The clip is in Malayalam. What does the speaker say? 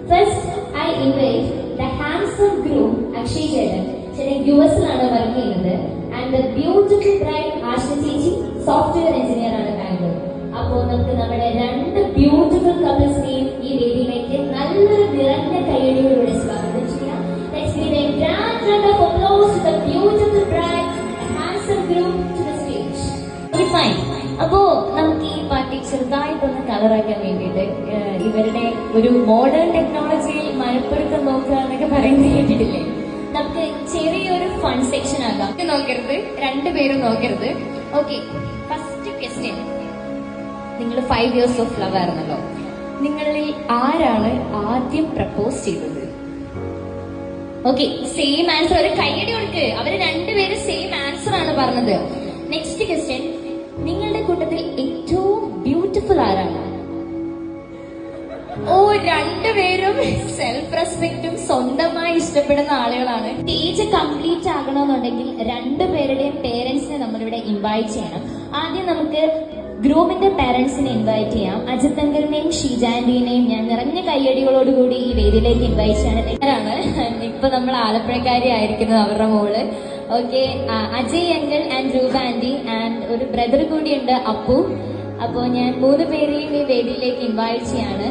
First, I invite the handsome groom Akshay Chetan. Chetan US-ലാണ് വർക്ക് ചെയ്യുന്നത്. And the beautiful bride Ashna ചേച്ചി സോഫ്റ്റ്വെയർ എഞ്ചിനീയർ ആണ് ബാംഗ്ലൂർ. അപ്പോൾ നമുക്ക് നമ്മുടെ രണ്ട് ബ്യൂട്ടിഫുൾ കപ്പിൾസിനെയും ഈ വേദിയിലേക്ക് നല്ലൊരു നിറഞ്ഞ കയ്യടിയോടുകൂടി സ്വാഗതം ചെയ്യാം. Let's give a grand round of applause to the beautiful bride and handsome groom to the stage. Okay, fine. അപ്പോ നമുക്ക് ഈ പാർട്ടി ചെറുതായിട്ടൊന്ന് കളറാക്കാൻ വേണ്ടിയിട്ട് ഇവരുടെ ഒരു മോഡേൺ ടെക്നോളജിയിൽ മഴപ്പൊരുക്കം നോക്കുക എന്നൊക്കെ പറയുന്നത് കേട്ടിട്ടില്ലേ? നമുക്ക് ചെറിയൊരു ഫൺ സെക്ഷൻ ആകാം. നോക്കരുത്, രണ്ടുപേരും നോക്കരുത്. Okay, first question. നിങ്ങൾ 5 years of love ആയിരുന്നല്ലോ. നിങ്ങളിൽ ആരാണ് ആദ്യം പ്രപ്പോസ് ചെയ്തത്? Okay, same answer. ഒരു കൈയടി കൊടുക്ക്. അവര് രണ്ടുപേരും സെയിം ആൻസർ ആണ് പറഞ്ഞത്. Next question. നിങ്ങളുടെ കൂട്ടത്തിൽ ഏറ്റവും ബ്യൂട്ടിഫുൾ ആരാണ്? ഓ, രണ്ടുപേരും സെൽഫ് റെസ്പെക്റ്റും സ്വന്തമായി ഇഷ്ടപ്പെടുന്ന ആളുകളാണ്. സ്റ്റേജ് കംപ്ലീറ്റ് ആകണമെന്നുണ്ടെങ്കിൽ രണ്ടുപേരുടെയും പേരൻസിനെ നമ്മളിവിടെ ഇൻവൈറ്റ് ചെയ്യണം. ആദ്യം നമുക്ക് ഗ്രൂമിന്റെ പേരൻസിനെ ഇൻവൈറ്റ് ചെയ്യാം. അജിത് അങ്കിളിനെയും ഷീജാന്റിനെയും ഞാൻ നിറഞ്ഞ കയ്യടികളോടുകൂടി ഈ വേദിയിലേക്ക് ഇൻവൈറ്റ് ചെയ്യണം. ഇപ്പൊ നമ്മൾ ആലപ്പുഴക്കാരി ആയിരിക്കുന്നത് അവരുടെ മോള്. ഓക്കെ, അജയ് അങ്കിൾ ആൻഡ് രൂപ ആന്റി ആൻഡ് ഒരു ബ്രദർ കൂടിയുണ്ട്, അപ്പു. അപ്പോ ഞാൻ 3 പേരെയും ഈ വേദിയിലേക്ക് ഇൻവൈറ്റ് ചെയ്യാണ്.